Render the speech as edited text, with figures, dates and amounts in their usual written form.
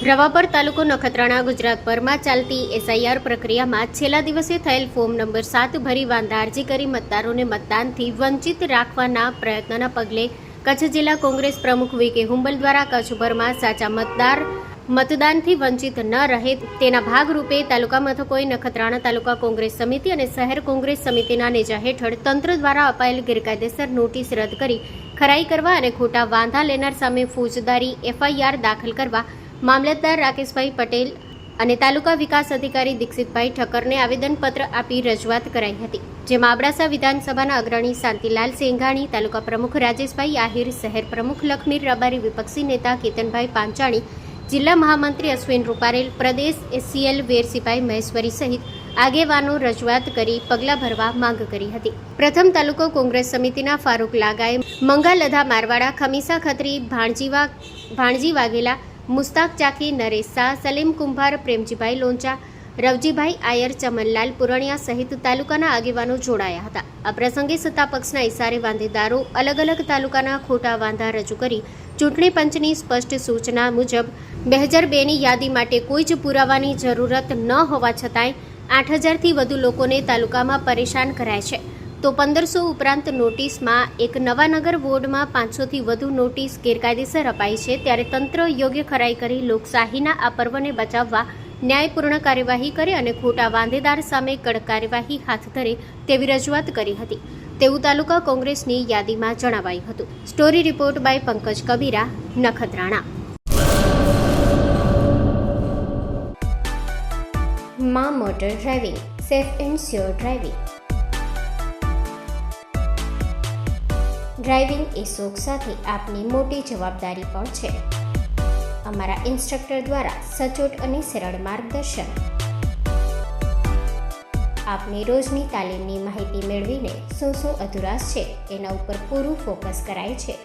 રવાપર તાલુકો નખત્રાણા ગુજરાતભરમાં ચાલતી એસઆઈઆર પ્રક્રિયામાં છેલ્લા દિવસે થયેલ ફોર્મ નંબર 7 ભરી વાંધા અરજી કરી મતદારોને મતદાનથી વંચિત રાખવાના પ્રયત્નના પગલે કચ્છ જિલ્લા કોંગ્રેસ પ્રમુખ વી.કે. હુંબલ દ્વારા કચ્છભરમાં સાચા મતદાર મતદાનથી વંચિત ન રહે તેના ભાગરૂપે તાલુકા મથકોએ નખત્રાણા તાલુકા કોંગ્રેસ સમિતિ અને શહેર કોંગ્રેસ સમિતિના નેજા હેઠળ તંત્ર દ્વારા અપાયેલ ગેરકાયદેસર નોટિસ રદ કરી ખરાઈ કરવા અને ખોટા વાંધા લેનાર સામે ફોજદારી એફઆઈઆર દાખલ કરવા મામલતદાર રાકેશભાઈ પટેલ અને તાલુકા વિકાસ અધિકારી દીક્ષિતભાઈ ઠક્કરને આવેદનપત્ર આપી રજૂઆત કરાઈ હતી, જેમાં અબડાસા વિધાનસભાના અગ્રણી શાંતિલાલ સેંઘાણી, તાલુકા પ્રમુખ રાજેશભાઈ આહિર, શહેર પ્રમુખ લખમીર રબારી, વિપક્ષી નેતા કેતનભાઈ પાંચાણી, જિલ્લા મહામંત્રી અશ્વિન રૂપારેલ, પ્રદેશ એસસીએલ વેરસિપાઈ મહેશ્વરી સહિત આગેવાનો રજૂઆત કરી પગલાં ભરવા માંગ કરી હતી. પ્રથમ તાલુકો કોંગ્રેસ સમિતિના ફારૂક લાગાએ મંગાલધા મારવાડા, ખમીસા ખત્રી, ભાણજી વાઘેલા, મુસ્તાક ચાકી, નરેશ શાહ, સલીમ કુંભાર, પ્રેમજીભાઈ લોંચા, રવજીભાઈ આયર, ચમનલાલ પુરણિયા સહિત તાલુકાના આગેવાનો જોડાયા હતા. આ પ્રસંગે સત્તા પક્ષના ઇશારે વાંધેદારો અલગ અલગ તાલુકાના ખોટા વાંધા રજૂ કરી ચૂંટણી પંચની સ્પષ્ટ સૂચના મુજબ 2002ની યાદી માટે કોઈ જ પુરાવાની જરૂરત ન હોવા છતાંય 8000થી વધુ લોકોને તાલુકામાં પરેશાન કરાય છે, તો 1500 ઉપરાંત નોટિસમાં એક નવાનગર વોર્ડમાં 500થી વધુ નોટિસ ગેરકાયદેસર અપાઈ છે. ત્યારે તંત્ર યોગ્ય ખરાઈ કરી લોકશાહીના આ પર્વને બચાવવા ન્યાયપૂર્ણ કાર્યવાહી કરે અને ખોટા વાંધેદાર સામે કડક કાર્યવાહી હાથ ધરે તેવી રજૂઆત કરી હતી, તેવું તાલુકા કોંગ્રેસની યાદીમાં જણાવાયું હતું. Story report by Pankaj Kabira, Nakhatrana. માં motor driving, safe and sure driving. Driving એ શોખ સાથે આપની મોટી જવાબદારી પણ છે. અમારા ઇન્સ્ટ્રક્ટર દ્વારા સચોટ અને સરળ માર્ગદર્શન. આપની રોજની તાલીમની માહિતી મેળવીને શું અધુરાશ છે એના ઉપર પૂરું ફોકસ કરાય છે.